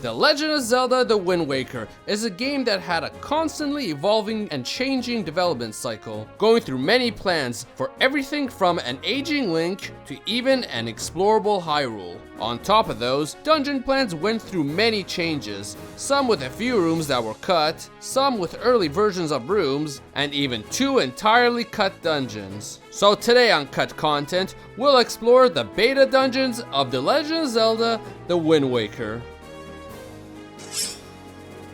The Legend of Zelda The Wind Waker is a game that had a constantly evolving and changing development cycle, going through many plans for everything from an aging Link to even an explorable Hyrule. On top of those, dungeon plans went through many changes, some with a few rooms that were cut, some with early versions of rooms, and even 2 entirely cut dungeons. So today on Cut Content, we'll explore the beta dungeons of The Legend of Zelda The Wind Waker.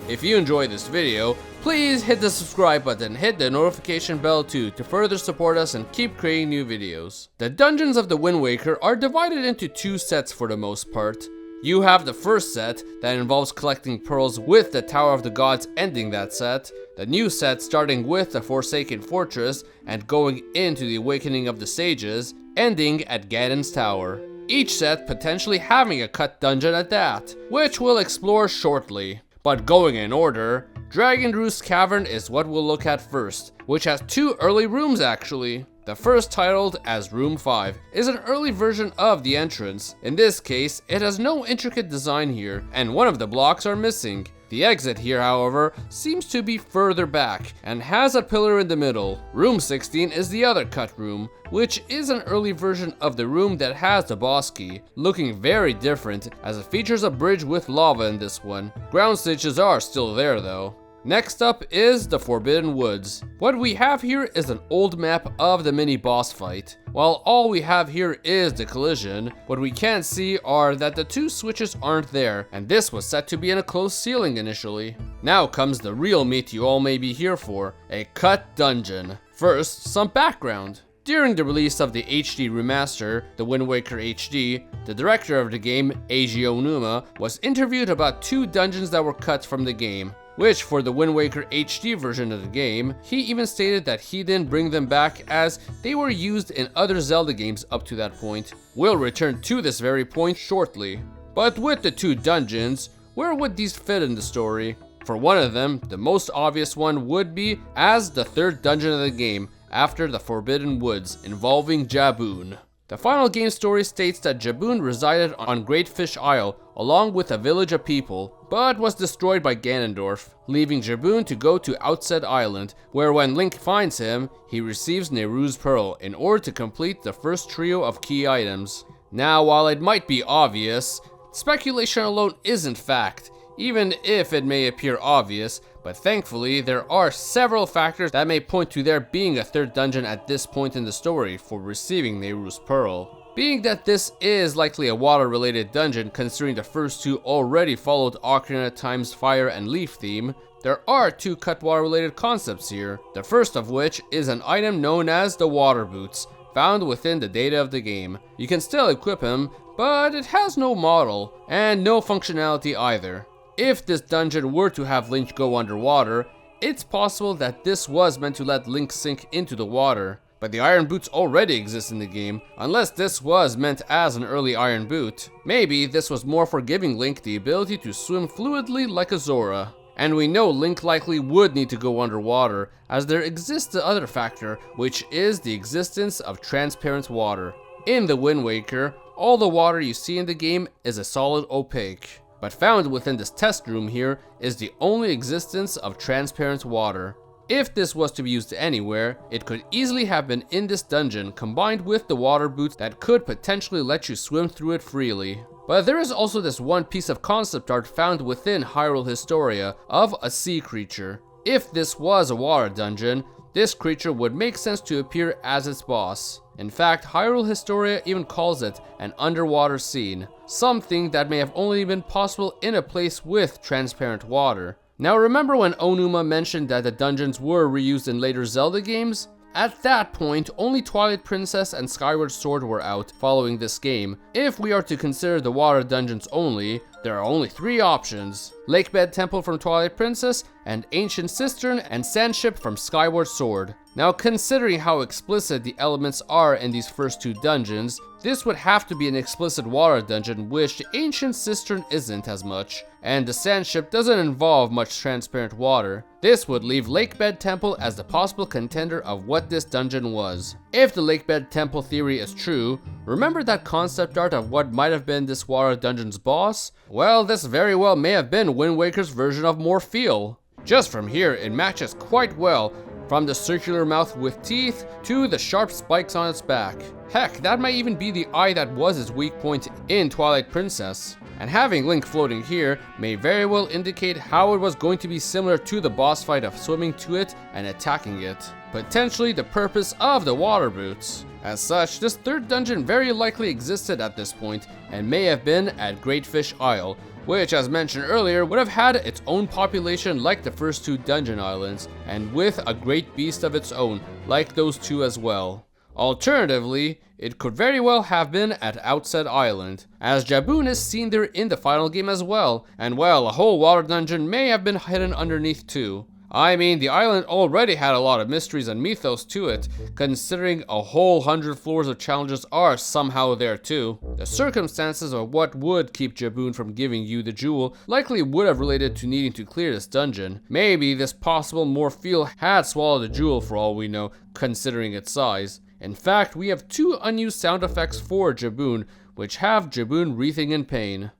If you enjoyed this video, please hit the subscribe button, hit the notification bell too to further support us and keep creating new videos. The dungeons of the Wind Waker are divided into 2 sets for the most part. You have the first set that involves collecting pearls with the Tower of the Gods ending that set, the new set starting with the Forsaken Fortress and going into the Awakening of the Sages, ending at Ganon's Tower. Each set potentially having a cut dungeon at that, which we'll explore shortly. But going in order, Dragon Roost Cavern is what we'll look at first, which has 2 early rooms actually. The first, titled as Room 5, is an early version of the entrance. In this case, it has no intricate design here, and one of the blocks are missing. The exit here, however, seems to be further back and has a pillar in the middle. Room 16 is the other cut room, which is an early version of the room that has the boss key, looking very different as it features a bridge with lava in this one. Ground stitches are still there though. Next up is the Forbidden Woods. What we have here is an old map of the mini boss fight. While all we have here is the collision, what we can't see are that the 2 switches aren't there, and this was set to be in a closed ceiling initially. Now comes the real meat you all may be here for, a cut dungeon. First, some background. During the release of the HD remaster, The Wind Waker HD, the director of the game, Eiji Onuma, was interviewed about 2 dungeons that were cut from the game, which for the Wind Waker HD version of the game, he even stated that he didn't bring them back as they were used in other Zelda games up to that point. We'll return to this very point shortly. But with the 2 dungeons, where would these fit in the story? For one of them, the most obvious one would be as the 3rd dungeon of the game, after the Forbidden Woods, involving Jaboon. The final game story states that Jaboon resided on Great Fish Isle along with a village of people, but was destroyed by Ganondorf, leaving Jaboon to go to Outset Island, where when Link finds him, he receives Nehru's Pearl in order to complete the first trio of key items. Now, while it might be obvious, speculation alone isn't fact, even if it may appear obvious, but thankfully there are several factors that may point to there being a 3rd dungeon at this point in the story for receiving Nehru's Pearl. Being that this is likely a water related dungeon considering the first 2 already followed Ocarina of Time's fire and leaf theme, there are 2 cut water related concepts here, the first of which is an item known as the Water Boots, found within the data of the game. You can still equip him, but it has no model, and no functionality either. If this dungeon were to have Link go underwater, it's possible that this was meant to let Link sink into the water. But the Iron Boots already exist in the game, unless this was meant as an early Iron Boot. Maybe this was more for giving Link the ability to swim fluidly like a Zora. And we know Link likely would need to go underwater, as there exists the other factor, which is the existence of transparent water. In The Wind Waker, all the water you see in the game is a solid opaque. But found within this test room here is the only existence of transparent water. If this was to be used anywhere, it could easily have been in this dungeon combined with the water boots that could potentially let you swim through it freely. But there is also this one piece of concept art found within Hyrule Historia of a sea creature. If this was a water dungeon, this creature would make sense to appear as its boss. In fact, Hyrule Historia even calls it an underwater scene, something that may have only been possible in a place with transparent water. Now remember when Onuma mentioned that the dungeons were reused in later Zelda games? At that point, only Twilight Princess and Skyward Sword were out following this game. If we are to consider the water dungeons only, there are only 3 options: Lakebed Temple from Twilight Princess, and Ancient Cistern and Sandship from Skyward Sword. Now, considering how explicit the elements are in these first two dungeons, this would have to be an explicit water dungeon, which the Ancient Cistern isn't as much, and the Sand Ship doesn't involve much transparent water. This would leave Lakebed Temple as the possible contender of what this dungeon was. If the Lakebed Temple theory is true, remember that concept art of what might have been this water dungeon's boss? Well, this very well may have been Wind Waker's version of Morpheal. Just from here, it matches quite well, from the circular mouth with teeth to the sharp spikes on its back. Heck, that might even be the eye that was its weak point in Twilight Princess. And having Link floating here may very well indicate how it was going to be similar to the boss fight of swimming to it and attacking it. Potentially the purpose of the water boots. As such, this third dungeon very likely existed at this point and may have been at Great Fish Isle, which, as mentioned earlier, would have had its own population like the first two dungeon islands, and with a great beast of its own, like those two as well. Alternatively, it could very well have been at Outset Island, as Jaboon is seen there in the final game as well, and well, a whole water dungeon may have been hidden underneath too. I mean, the island already had a lot of mysteries and mythos to it, considering a whole 100 floors of challenges are somehow there too. The circumstances of what would keep Jaboon from giving you the jewel likely would have related to needing to clear this dungeon. Maybe this possible Morpheal had swallowed the jewel for all we know, considering its size. In fact, we have two unused sound effects for Jaboon, which have Jaboon wreathing in pain.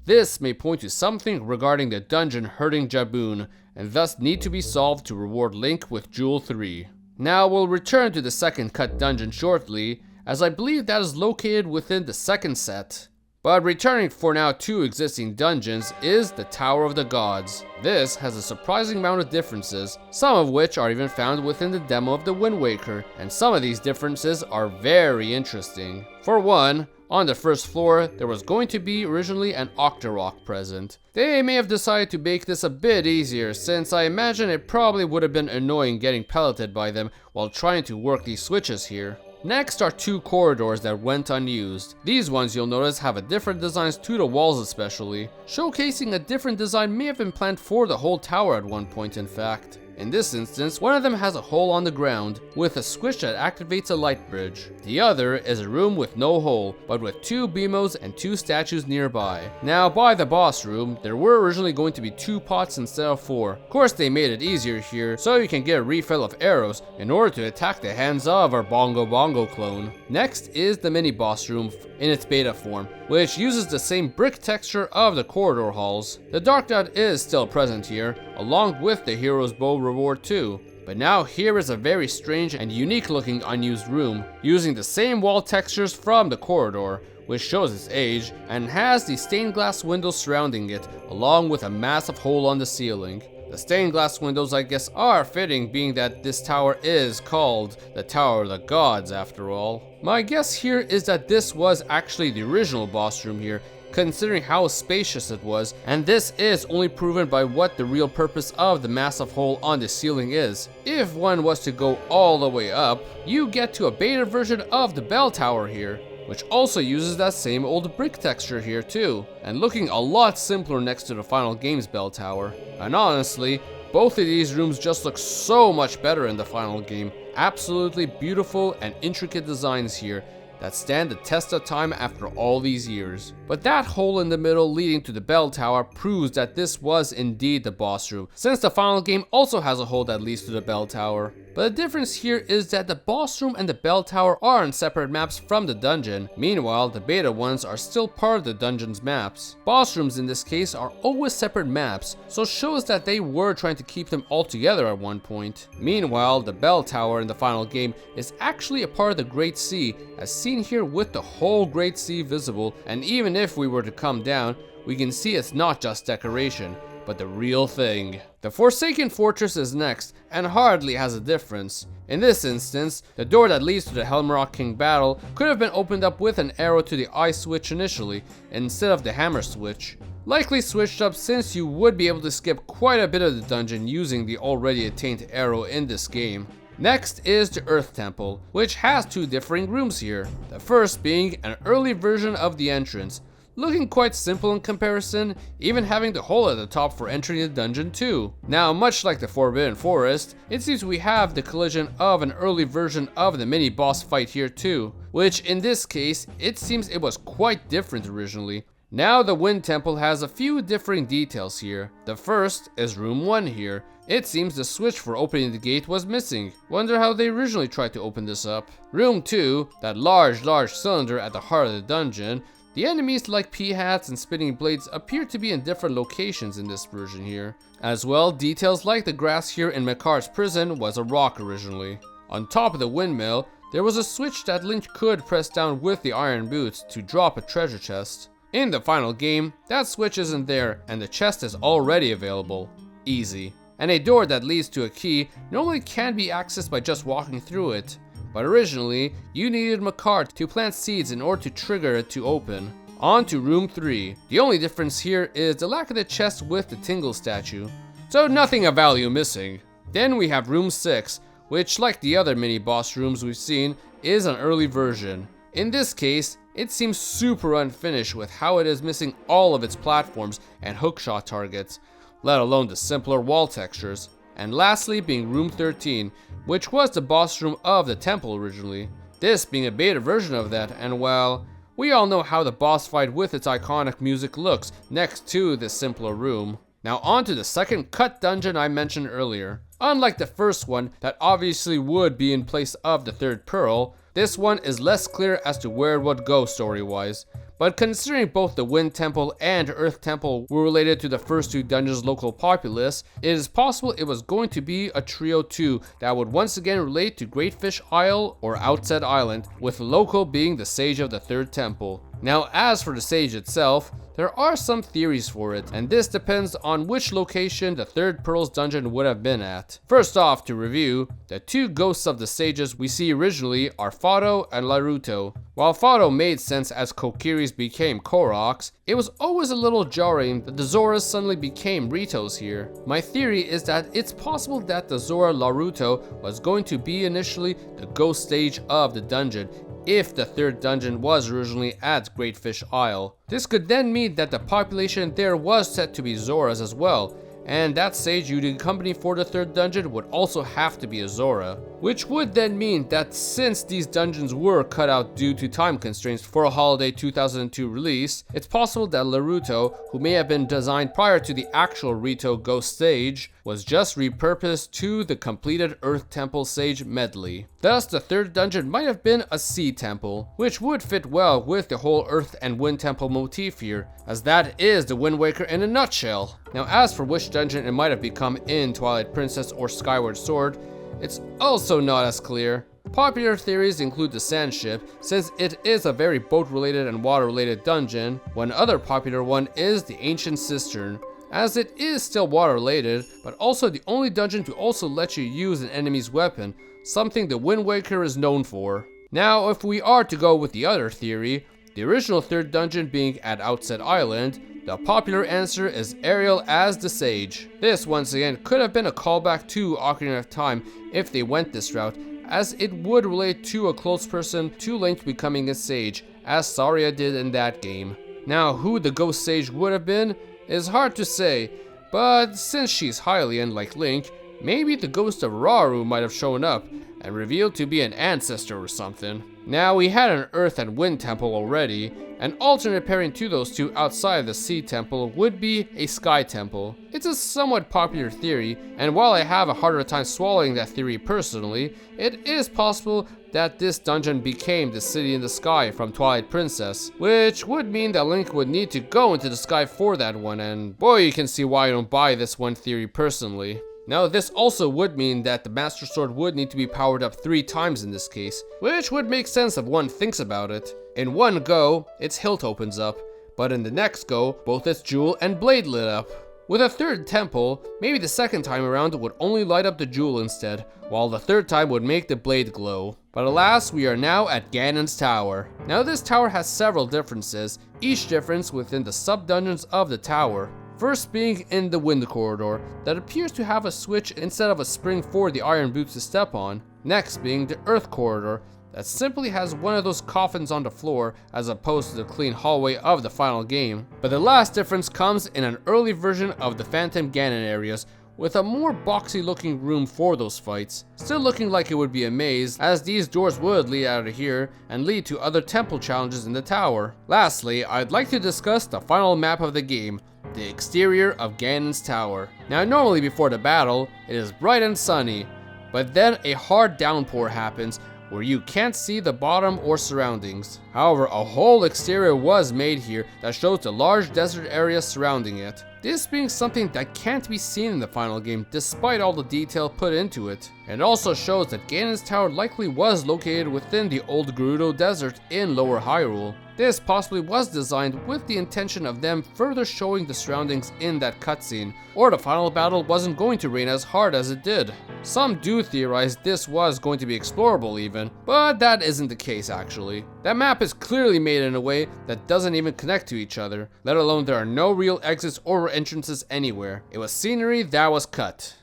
This may point to something regarding the dungeon hurting Jaboon, and thus need to be solved to reward Link with Jewel 3. Now we'll return to the second cut dungeon shortly, as I believe that is located within the second set. But returning for now to existing dungeons is the Tower of the Gods. This has a surprising amount of differences, some of which are even found within the demo of the Wind Waker, and some of these differences are very interesting. For one, on the first floor, there was going to be originally an Octorok present. They may have decided to make this a bit easier, since I imagine it probably would have been annoying getting pelleted by them while trying to work these switches here. Next are two corridors that went unused. These ones you'll notice have a different designs to the walls especially, showcasing a different design may have been planned for the whole tower at one point in fact. In this instance, one of them has a hole on the ground, with a switch that activates a light bridge. The other is a room with no hole, but with two BMOs and two statues nearby. Now, by the boss room, there were originally going to be 2 pots instead of 4. Of course, they made it easier here, so you can get a refill of arrows in order to attack the hands of our Bongo Bongo clone. Next is the mini boss room in its beta form, which uses the same brick texture of the corridor halls. The Dark Dot is still present here, along with the Hero's Bow reward too. But now here is a very strange and unique looking unused room, using the same wall textures from the corridor, which shows its age, and has the stained glass windows surrounding it, along with a massive hole on the ceiling. The stained glass windows, I guess, are fitting, being that this tower is called the Tower of the Gods after all. My guess here is that this was actually the original boss room here, considering how spacious it was, and this is only proven by what the real purpose of the massive hole on the ceiling is. If one was to go all the way up, you get to a beta version of the bell tower here, which also uses that same old brick texture here too, and looking a lot simpler next to the final game's bell tower. And honestly, both of these rooms just look so much better in the final game. Absolutely beautiful and intricate designs here that stand the test of time after all these years. But that hole in the middle leading to the bell tower proves that this was indeed the boss room, since the final game also has a hole that leads to the bell tower. But the difference here is that the boss room and the bell tower are on separate maps from the dungeon. Meanwhile, the beta ones are still part of the dungeon's maps. Boss rooms in this case are always separate maps, so shows that they were trying to keep them all together at one point. Meanwhile, the bell tower in the final game is actually a part of the Great Sea, as seen here with the whole Great Sea visible, and even if we were to come down, we can see it's not just decoration, but the real thing. The Forsaken Fortress is next, and hardly has a difference. In this instance, the door that leads to the Helmrock King battle could have been opened up with an arrow to the eye switch initially, instead of the hammer switch. Likely switched up since you would be able to skip quite a bit of the dungeon using the already attained arrow in this game. Next is the Earth Temple, which has two differing rooms here. The first being an early version of the entrance, looking quite simple in comparison, even having the hole at the top for entering the dungeon too. Now, much like the Forbidden Forest, it seems we have the collision of an early version of the mini boss fight here too, which in this case, it seems it was quite different originally. Now the Wind Temple has a few differing details here. The first is room 1 here. It seems the switch for opening the gate was missing. Wonder how they originally tried to open this up. Room 2, that large cylinder at the heart of the dungeon. The enemies like pea-hats and spinning blades appear to be in different locations in this version here. As well, details like the grass here in Makar's prison was a rock originally. On top of the windmill, there was a switch that Link could press down with the iron boots to drop a treasure chest. In the final game, that switch isn't there and the chest is already available. Easy. And a door that leads to a key normally can be accessed by just walking through it. But originally, you needed Makar to plant seeds in order to trigger it to open. On to room 3. The only difference here is the lack of the chest with the Tingle statue. So nothing of value missing. Then we have room 6, which like the other mini boss rooms we've seen, is an early version. In this case, it seems super unfinished with how it is missing all of its platforms and hookshot targets, let alone the simpler wall textures. And lastly being room 13, which was the boss room of the temple originally. This being a beta version of that, and well, we all know how the boss fight with its iconic music looks next to this simpler room. Now on to the second cut dungeon I mentioned earlier. Unlike the first one that obviously would be in place of the third pearl, this one is less clear as to where it would go story-wise. But considering both the Wind Temple and Earth Temple were related to the first two dungeons' local populace, it is possible it was going to be a trio 2 that would once again relate to Great Fish Isle or Outset Island, with the local being the Sage of the Third Temple. Now as for the Sage itself, there are some theories for it, and this depends on which location the third Pearl's dungeon would have been at. First off, to review, the two ghosts of the sages we see originally are Fado and Laruto. While Fado made sense as Kokiri's became Koroks, it was always a little jarring that the Zoras suddenly became Ritos here. My theory is that it's possible that the Zora Laruto was going to be initially the ghost stage of the dungeon, if the third dungeon was originally at Great Fish Isle. This could then mean that the population there was set to be Zoras as well, and that sage you'd accompany for the third dungeon would also have to be a Zora. Which would then mean that since these dungeons were cut out due to time constraints for a holiday 2002 release, it's possible that Laruto, who may have been designed prior to the actual Rito Ghost stage, was just repurposed to the completed Earth Temple Sage medley. Thus, the third dungeon might have been a Sea Temple, which would fit well with the whole Earth and Wind Temple motif here, as that is the Wind Waker in a nutshell. Now as for which dungeon it might have become in Twilight Princess or Skyward Sword, it's also not as clear. Popular theories include the Sand Ship, since it is a very boat-related and water-related dungeon. One other popular one is the Ancient Cistern, as it is still water-related, but also the only dungeon to also let you use an enemy's weapon, something the Wind Waker is known for. Now, if we are to go with the other theory, the original third dungeon being at Outset Island, the popular answer is Ariel as the Sage. This, once again, could have been a callback to Ocarina of Time if they went this route, as it would relate to a close person to Link becoming a Sage, as Saria did in that game. Now, who the Ghost Sage would have been is hard to say, but since she's Hylian like Link, maybe the ghost of Rauru might have shown up and revealed to be an ancestor or something. Now, we had an Earth and Wind Temple already. An alternate pairing to those two outside of the Sea Temple would be a Sky Temple. It's a somewhat popular theory, and while I have a harder time swallowing that theory personally, it is possible that this dungeon became the City in the Sky from Twilight Princess, which would mean that Link would need to go into the sky for that one, and boy, you can see why I don't buy this one theory personally. Now, this also would mean that the Master Sword would need to be powered up 3 times in this case, which would make sense if one thinks about it. In one go, its hilt opens up, but in the next go, both its jewel and blade lit up. With a third temple, maybe the second time around would only light up the jewel instead, while the third time would make the blade glow. But alas, we are now at Ganon's Tower. Now this tower has several differences, each difference within the sub-dungeons of the tower. First being in the Wind Corridor, that appears to have a switch instead of a spring for the iron boots to step on. Next being the Earth Corridor, that simply has one of those coffins on the floor as opposed to the clean hallway of the final game. But the last difference comes in an early version of the Phantom Ganon areas, with a more boxy looking room for those fights, still looking like it would be a maze, as these doors would lead out of here and lead to other temple challenges in the tower. Lastly, I'd like to discuss the final map of the game, the exterior of Ganon's tower. Now normally before the battle, it is bright and sunny, but then a hard downpour happens where you can't see the bottom or surroundings. However, a whole exterior was made here that shows the large desert area surrounding it. This being something that can't be seen in the final game despite all the detail put into it. It also shows that Ganon's tower likely was located within the old Gerudo Desert in Lower Hyrule. This possibly was designed with the intention of them further showing the surroundings in that cutscene, or the final battle wasn't going to rain as hard as it did. Some do theorize this was going to be explorable even, but that isn't the case actually. That map is clearly made in a way that doesn't even connect to each other, let alone there are no real exits or entrances anywhere. It was scenery that was cut.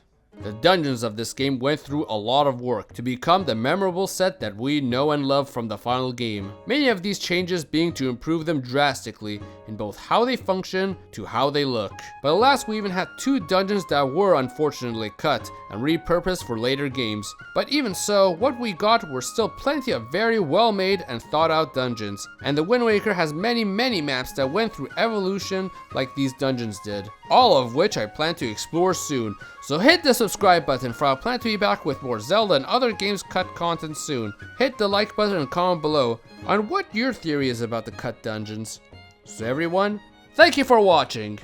The dungeons of this game went through a lot of work to become the memorable set that we know and love from the final game. Many of these changes being to improve them drastically in both how they function to how they look. But alas, we even had 2 dungeons that were unfortunately cut and repurposed for later games. But even so, what we got were still plenty of very well made and thought out dungeons. And the Wind Waker has many maps that went through evolution like these dungeons did. All of which I plan to explore soon. So hit the subscribe button, for I plan to be back with more Zelda and other games cut content soon. Hit the like button and comment below on what your theory is about the cut dungeons. So everyone, thank you for watching.